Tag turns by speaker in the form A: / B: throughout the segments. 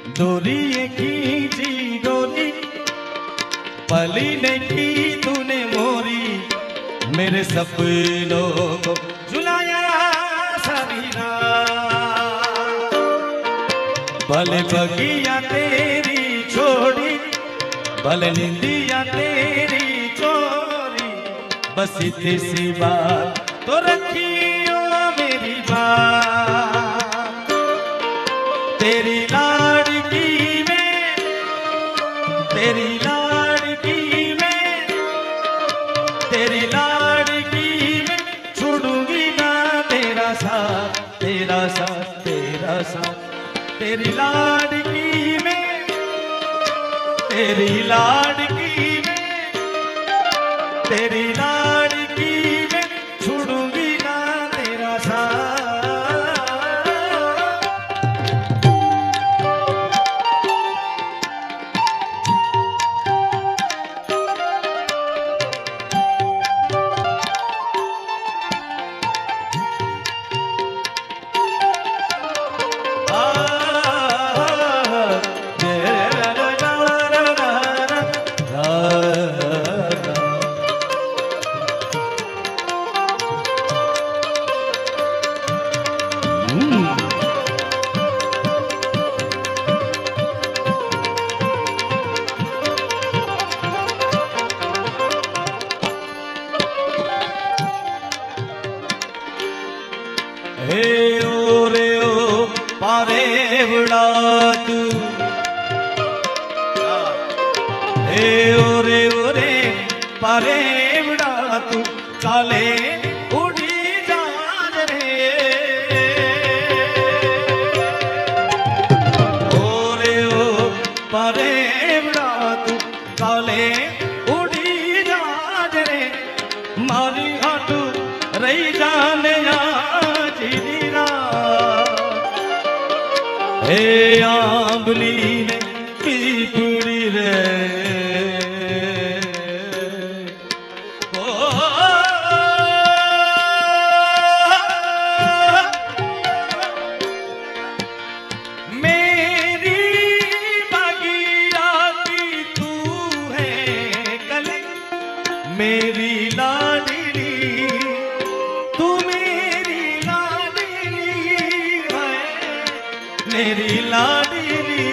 A: डोरी ये खींची डोरी पली ने की तूने मोरी मेरे सपनों को झुलाया सारी रात भले बगिया तेरी छोड़ी भले निंदिया तेरी चोरी बस इतनी सी बात तो रखियो मेरी बात तेरी लाड़की में तेरी लाड़की में तेरी लाड़की में छोड़ूंगी ना तेरा साथ तेरा साथ तेरा साथ तेरी लाड़की में तेरी लाड़की में तेरी लाड़की में छोड़ूंगी ना तेरा साथ हे ओ रे ओ पारेवड़ा तू हे ओ रे पारेवड़ा तू काले उड़ी जाज रे ओ पारेवड़ा तू काले उड़ी जाज रे मारी हाटू रही जाने हे आंबली ने पीपड़ी रे ओ मेरी बगिया की तू है कली मेरी लाडली तू मेरी लाडली है मेरी लाडली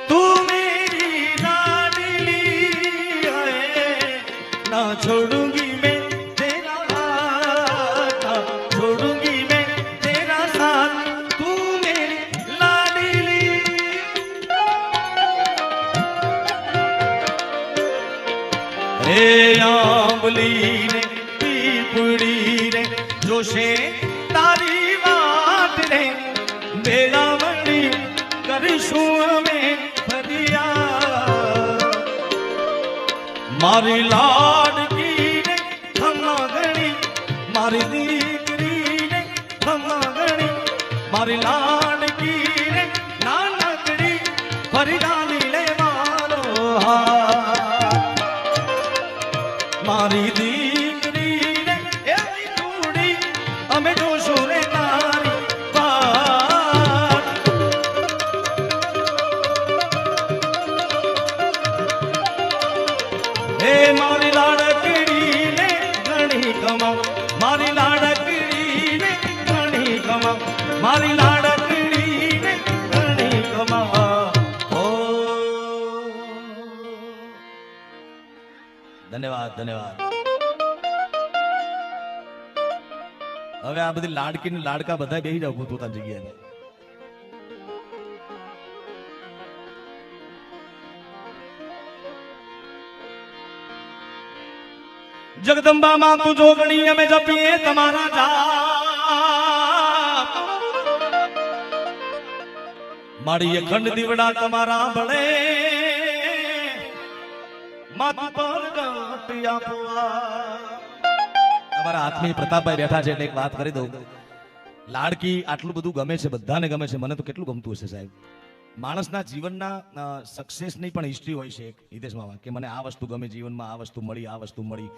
A: तू मेरी लाडली है ना छोड़ूंगी मैं तेरा हाथ ना छोड़ूंगी मैं तेरा साथ तू मेरी लाडली हे आंबली ने पीपड़ी रे जोशे तारी बात रे बेला मनी करिशू में फरिया मारी लाडकी ने थमा गणी मारी दीकरी ने थमा गणी मारी लाडकी ने नानकड़ी फरिदानी ले मारो मारी दीकरी ने एवी कूड़ी अमे जोशो रे तारी मारी लाड़कड़ी ने घणी कमा मारी लाड़कड़ी ने घणी कमा मारी लाड़कड़ी ने घणी कमा ओ धन्यवाद धन्यवाद હવે આ બધી લાડકી ને લાડકા બધા બેહી જાવ પોતાની જગ્યાએ जगदंबा मां तू जोगणी में जपिए तुम्हारा जाप मारी अखंड दीवड़ा तुम्हारा बड़े मात पर गाटिया पुआ તમારા આત્મીય પ્રતાપભાઈ બેઠા છે એટલે એક વાત કરી દઉં લાડકી આટલું બધું ગમે છે બધાને ગમે છે મને તો કેટલું ગમતું હશે સાહેબ માણસના જીવનના સક્સેસની પણ હિસ્ટ્રી હોય છે હિતેશ મામા કે મને આ વસ્તુ ગમે જીવનમાં આ વસ્તુ મળી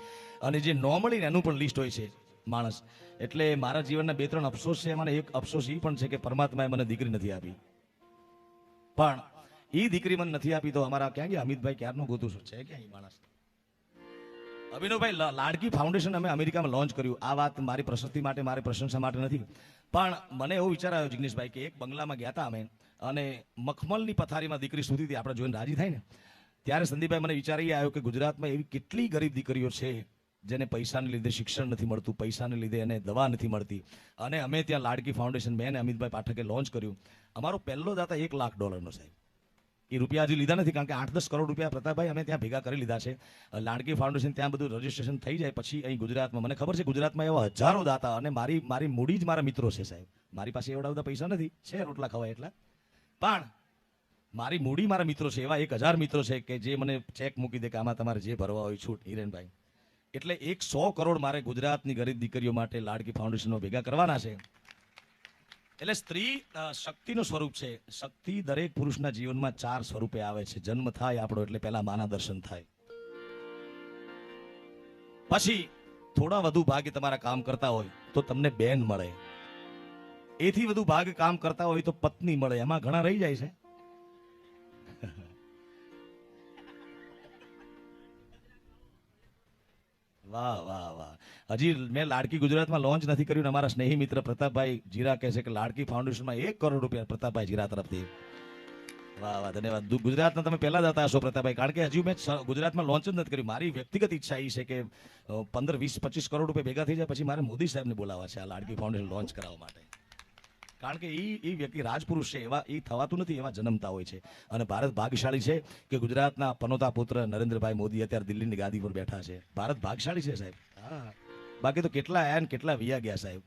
A: અને જે ન મળી ને એનું પણ લિસ્ટ હોય છે માણસ એટલે મારા જીવનના બે ત્રણ અફસોસ છે મને એક અફસોસ એ પણ છે કે પરમાત્માએ મને દીકરી નથી આપી પણ એ દીકરી મને નથી આપી તો અમારા ક્યાં ગયા અમિતભાઈ ક્યારનું ગોતું છે ક્યાં એ માણસ? અભિનવભાઈ, લાડકી ફાઉન્ડેશન અમે અમેરિકામાં લોન્ચ કર્યું. આ વાત મારી પ્રશસ્તિ માટે, મારી પ્રશંસા માટે નથી, પણ મને એવો વિચાર આવ્યો જિગ્નેશભાઈ કે એક બંગલામાં ગયા હતા અમે અને મખમલની પથારીમાં દીકરી સૂતી હતી. આપણે જોઈને રાજી થાય ને, ત્યારે સંદીપભાઈ મને વિચાર એ આવ્યો કે ગુજરાતમાં એવી કેટલી ગરીબ દીકરીઓ છે જેને પૈસાને લીધે શિક્ષણ નથી મળતું, પૈસાને લીધે એને દવા નથી મળતી. અને અમે ત્યાં લાડકી ફાઉન્ડેશન મેં અને અમિતભાઈ પાઠકે લોન્ચ કર્યું. અમારો પહેલો દાતા $1 લાખ સાહેબ. એ રૂપિયા હજી લીધા નથી, કારણ કે 8-10 કરોડ રૂપિયા પ્રતાપભાઈ અમે ત્યાં ભેગા કરી લીધા છે. લાડકી ફાઉન્ડેશન ત્યાં બધું રજીસ્ટ્રેશન થઈ જાય પછી અહીં ગુજરાતમાં, મને ખબર છે ગુજરાતમાં એવા હજારો દાતા, અને મારી મૂડી જ મારા મિત્રો છે સાહેબ. મારી પાસે એવડા બધા પૈસા નથી, છે રોટલા ખવાય એટલા, પણ મારી મૂડી મારા મિત્રો છે. એવા 1000 મિત્રો છે કે જે મને ચેક મૂકી દે કે આમાં તમારે જે ભરવા હોય છૂટ. હિરેનભાઈ, એટલે 100 કરોડ મારે ગુજરાતની ગરીબ દીકરીઓ માટે લાડકી ફાઉન્ડેશનો ભેગા કરવાના છે. એટલે સ્ત્રી શક્તિનું સ્વરૂપ છે. શક્તિ દરેક પુરુષના જીવનમાં 4 સ્વરૂપે આવે છે. જન્મ થાય આપણો એટલે પહેલા માના દર્શન થાય, પછી થોડા વધુ ભાગે તમારા કામ કરતા હોય તો તમને બેન મળે, એથી વધુ ભાગ કામ કરતા હોય તો પત્ની મળે. એમાં ઘણા રહી જાય છે. વાહ વાહ વાહ. હજી મેં લાડકી ગુજરાતમાં લોન્ચ નથી કર્યું. અમારા સ્નેહી મિત્ર પ્રતાપભાઈ જીરા કહે છે કે લાડકી ફાઉન્ડેશનમાં 1 કરોડ રૂપિયા પ્રતાપભાઈ જીરા તરફથી. વાહ વાહ, ધન્યવાદ. ગુજરાતના તમે પહેલા જ હતા હશો પ્રતાપભાઈ, કારણ કે હજુ મેં ગુજરાતમાં લોન્ચ જ નથી કર્યું. મારી વ્યક્તિગત ઈચ્છા એ છે કે 15, 20, 25 કરોડ રૂપિયા ભેગા થઈ જાય પછી મારે મોદી સાહેબને બોલાવવા છે આ લાડકી ફાઉન્ડેશન લોન્ચ કરાવવા માટે. કારણ કે એ વ્યક્તિ રાજપુરુષ છે, એવા એ થવાતું નથી, એવા જન્મતા હોય છે. અને ભારત ભાગ્યશાળી છે કે ગુજરાતના પનોતા પુત્ર નરેન્દ્રભાઈ મોદી અત્યારે દિલ્હીની ગાદી પર બેઠા છે. ભારત ભાગ્યશાળી છે સાહેબ. હા, બાકી તો કેટલા આયા ને કેટલા વિયા ગયા સાહેબ.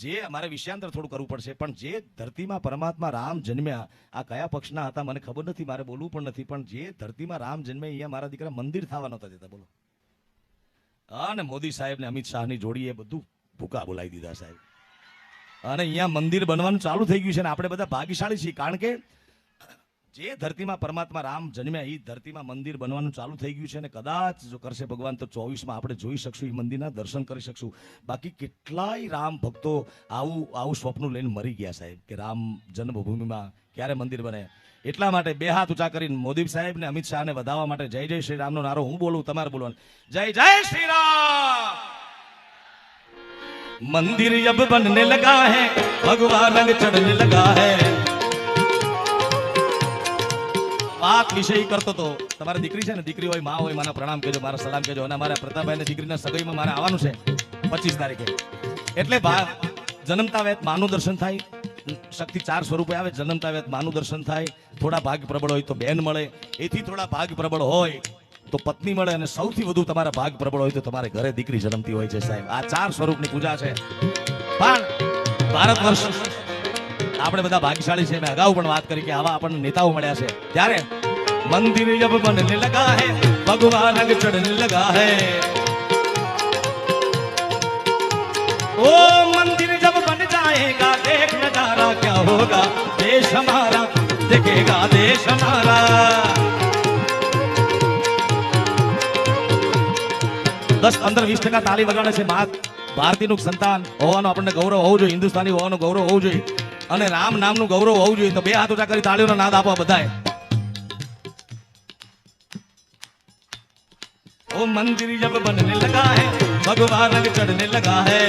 A: જે અમારે વિષયાંતર થોડું કરવું પડશે, પણ જે ધરતીમાં પરમાત્મા રામ જન્મ્યા, આ કયા પક્ષના હતા મને ખબર નથી, મારે બોલવું પણ નથી, પણ જે ધરતીમાં રામ જન્મ્યા અહીંયા મારા દીકરા મંદિર થવા નહોતા દેતા. બોલો. અને મોદી સાહેબ ને અમિત શાહની જોડીએ બધું ભૂકા બોલાવી દીધા સાહેબ. અને અહીંયા મંદિર બનવાનું ચાલુ થઈ ગયું છે. અને આપણે બધા ભાગ્યશાળી છીએ, કારણ કે જે ધરતીમાં પરમાત્મા રામ જન્મ્યા એ ધરતીમાં મંદિર બનવાનું ચાલુ થઈ ગયું છે. અને કદાચ જો કરશે ભગવાન તો 24માં આપણે જોઈ શકશું, એ મંદિરના દર્શન કરી શકશું. બાકી કેટલાય રામ ભક્તો આવું સ્વપ્ન લઈને મરી ગયા સાહેબ કે રામ જન્મભૂમિમાં ક્યારે મંદિર બને. એટલા માટે 2 હાથ ઊંચા કરીને મોદી સાહેબ ને અમિત શાહને વધાવવા માટે જય જય શ્રી રામનો નારો હું બોલું, તમારે બોલવાનો. જય જય શ્રી રામ. मंदिर अब बनने लगा है, भगवान रंग चढ़ने लगा है. વાત વિષય કરતો તો તમારી દીકરી છે ને, દીકરી હોય, માં હોય, મારા પ્રણામ કહેજો, મારા સલામ કહેજો. અને અમારા પ્રતાપભાઈ દીકરીના સગાઈમાં મારે આવવાનું છે 25 તારીખે. એટલે જન્મતા વેત માનું દર્શન થાય. શક્તિ 4 સ્વરૂપે આવે. જન્મતા વેત માનું દર્શન થાય. થોડા ભાગ પ્રબળ હોય તો બેન મળે, એથી થોડા ભાગ પ્રબળ હોય તો પત્ની મળે, અને સૌથી વધુ તમારા ભાગ પ્રબળ હોય તો તમારે ઘરે દીકરી જન્મતી હોય છે સાહેબ. આ 4 સ્વરૂપની પૂજા છે. પણ ભારત વર્ષ આપણે બધા ભાગ્યશાળી છે. મેં અગાઉ પણ વાત કરી કે આવા આપણને નેતાઓ મળ્યા છે. ત્યારે મંદિર જબ બનને લગા હૈ, ભગવાન રંગ ચढ़ने લગા હૈ. ओ मंदिर जब बन जाएगा, देख नजारा क्या होगा, देश हमारा देखेगा देश हमारा. 10-15-20% તાલી વગાડે છે. ભારતીયનું સંતાન હોવાનું આપણને ગૌરવ હોવું જોઈએ, હિન્દુસ્તાની હોવાનું ગૌરવ હોવું જોઈએ, અને રામ નામનું ગૌરવ હોવું જોઈએ. તો 2 હાથ ઊંચા કરી તાળીઓનો નાદ આપો બધાએ. ओ मंदिर जब बनने लगा है, भगवान रंग चढ़ने लगा है.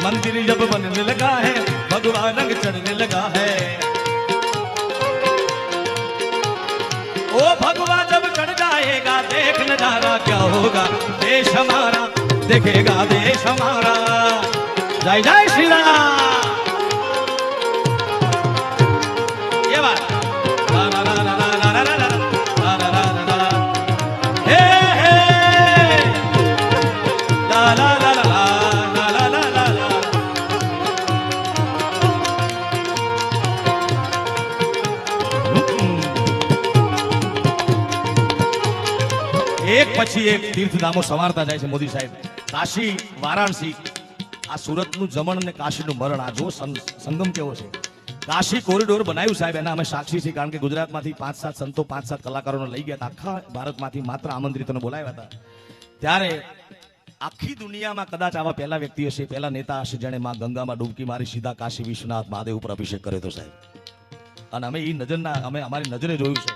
A: मंदिर जब बनने लगा है, भगवान रंग चढ़ने लगा है. ओ भगवान जब चढ़ जाएगा, देख नजारा क्या होगा, देश हमारा देखेगा देश हमारा. जय जय श्री राम. ये बात એક પછી એક તીર્થધામો સવારતા જાય છે મોદી સાહેબ. કાશી, વારાણસી, આ સુરતનું જમણ અને કાશીનું મરણ, આ જો સંગમ કેવો છે. કાશી કોરિડોર બનાવ્યું સાહેબ, એના અમે સાક્ષી છીએ. કારણ કે ગુજરાતમાંથી 5-7 સંતો, 5-7 કલાકારોને લઈ ગયા હતા. આખા ભારતમાંથી માત્ર આમંત્રિતોને બોલાવ્યા હતા. ત્યારે આખી દુનિયામાં કદાચ આવા પહેલા વ્યક્તિ હશે, પહેલા નેતા હશે જેણે માં ગંગામાં ડૂબકી મારી સીધા કાશી વિશ્વનાથ મહાદેવ ઉપર અભિષેક કર્યો હતો સાહેબ. અને અમે અમારી નજરે જોયું છે.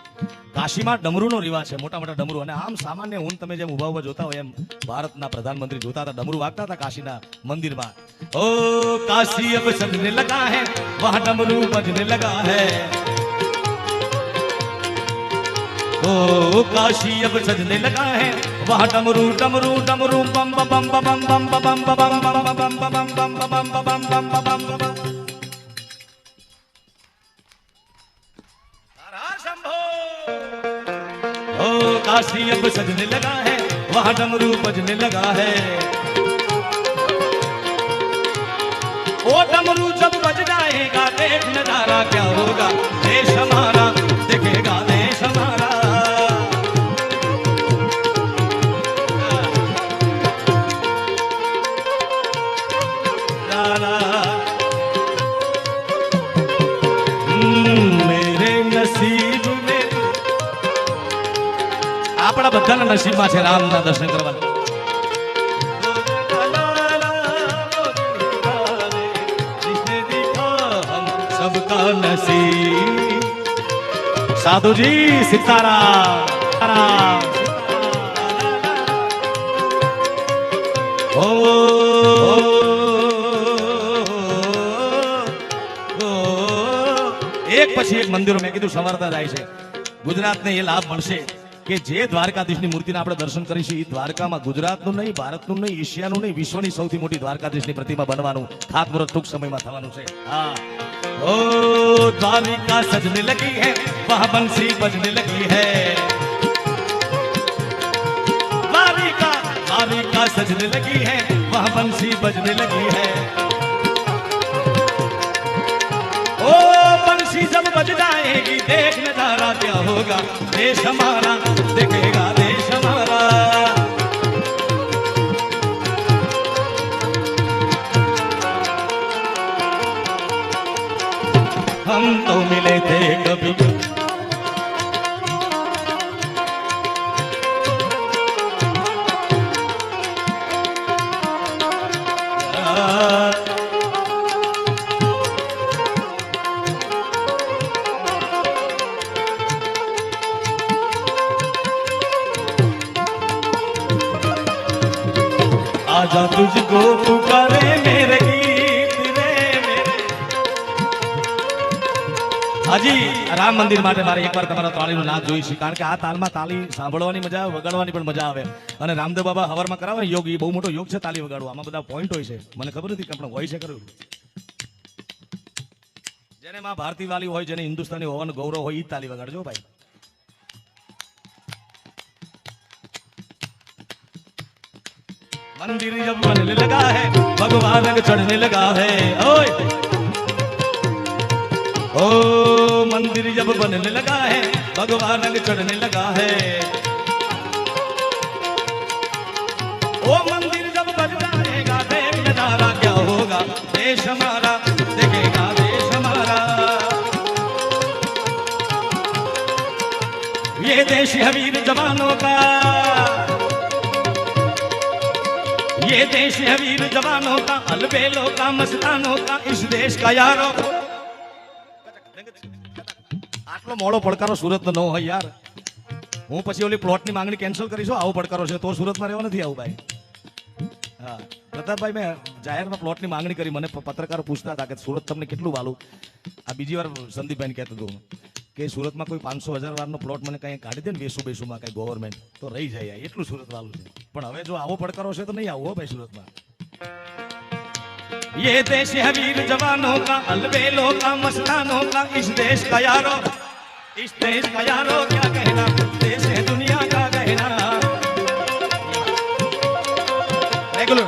A: કાશીમાં ડમરૂનો રિવાજ છે, મોટા મોટા ડમરૂ. અને આમ સામાન્ય હું તમે જેમ ઉભા ઉભા જોતા હોય એમ ભારતના પ્રધાનમંત્રી જોતા હતા, ડમરૂ વાગતા હતા કાશીના મંદિરમાં. ઓ કાશી અબ સજને લગા હૈ, વહાં ડમરૂ બજને લગા હૈ. ओ काशी अब सजने लगा है, वहाँ डमरू डमरू डमरू बम बम बम बम बम बम बम बम बम बम बम बम बम बम बम. शंभो. ओ काशी अब सजने लगा है, वहाँ डमरू बजने लगा है. ओ डमरू जब बज जाएगा देख नजारा क्या होगा, देश हमारा दिखेगा देश हमारा. આપણા બધાના નસીબમાં છે રામના દર્શન કરવાના. સબકા નસીબ. સાધુજી સીતારામ. એક પછી એક મંદિરો મેં કીધું સંવારતા જાય છે. ગુજરાતને એ લાભ મળશે કે જે દ્વારકાધીશની મૂર્તિના આપણે દર્શન કરીશું, એ દ્વારકામાં ગુજરાતનું નહીં, ભારતનું નહીં, એશિયાનું નહીં, વિશ્વની સૌથી મોટી દ્વારકાધીશની પ્રતિમા બનવાનું ખાતમુહૂર્ત ટૂંક સમયમાં થવાનું છે. હા. ઓ દ્વારિકા સજને લગી હૈ, વહાં બંસી બજને લગી હૈ. દ્વારિકા સજને લગી હૈ, વહાં બંસી બજને લગી હૈ. ओ बंसी जब बज जाएगी देख नजारा क्या होगा, देश हमारा दिखेगा देश हमारा. हम तो मिले थे कभी आजा तुझको पुकारे मेरे गीत रे मेरे. હાજી રામ મંદિર માટે મારે એકવાર તમારા તાળીનો નાદ જોઈ છે, કારણ કે આ તાલમાં તાળી સાંભળવાની મજા આવે, વગાડવાની પણ મજા આવે. અને રામદેવ બાબા હવારમાં કરાવે ને યોગ, એ બહુ મોટો યોગ છે તાળી વગાડવા. આમાં બધા પોઈન્ટ હોય છે, મને ખબર નથી કે આપણે હોય છે ખરું. જેને માં ભારતી વાલી હોય, જેને હિન્દુસ્તાની હોવાનું ગૌરવ હોય, એ જ તાળી વગાડજો ભાઈ. मंदिर जब बनने लगा है, भगवान रंग चढ़ने लगा है. ओए ओ मंदिर जब बनने लगा है, भगवान रंग चढ़ने लगा है. ओ मंदिर जब बन जाएगा देख नजारा क्या होगा, देश हमारा दिखेगा देश हमारा. ये देश है वीर जवानों का, ये देश है वीर जवानों का, अलबेलों का, मस्तानों का, इस देश का यारो. આટલો મોડો પડકારો સુરતનો ન હોય યાર. હું પછી ઓલી પ્લોટની માંગણી કેન્સલ કરીશું, આવો પડકારો છે તો સુરતમાં રહેવા નથી આવું ભાઈ. હા પ્રતાપભાઈ, મેં જાહેરમાં પ્લોટની માંગણી કરી, મને પત્રકારો પૂછતા હતા કે સુરત તમને કેટલું વાલું. આ બીજી વાર સંદીપભાઈને કહેતો હતો કે સુરતમાં કોઈ 500,000 વારનો પ્લોટ મને કઈ કાઢી દે ને બેસુમાં કઈ ગવર્મેન્ટ, તો રહી જાય એટલું સુરત વાલું છે. પણ હવે જો આવો પડકારો છે તો નહીં આવો ભાઈ સુરતમાં. ये देश है वीर जवानों का, अलबेलों का, मस्तानों का, इस देश का यारो, इस देश का यारो क्या कहना, देश है दुनिया का कहना. रेगुलर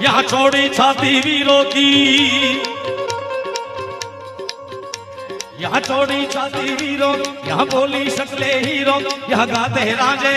A: यहाँ छोड़ी छाती वीरों की, यहाँ छोड़ी छाती वीरों, यहाँ बोली शक्ले हीरो, यहाँ गाते राजे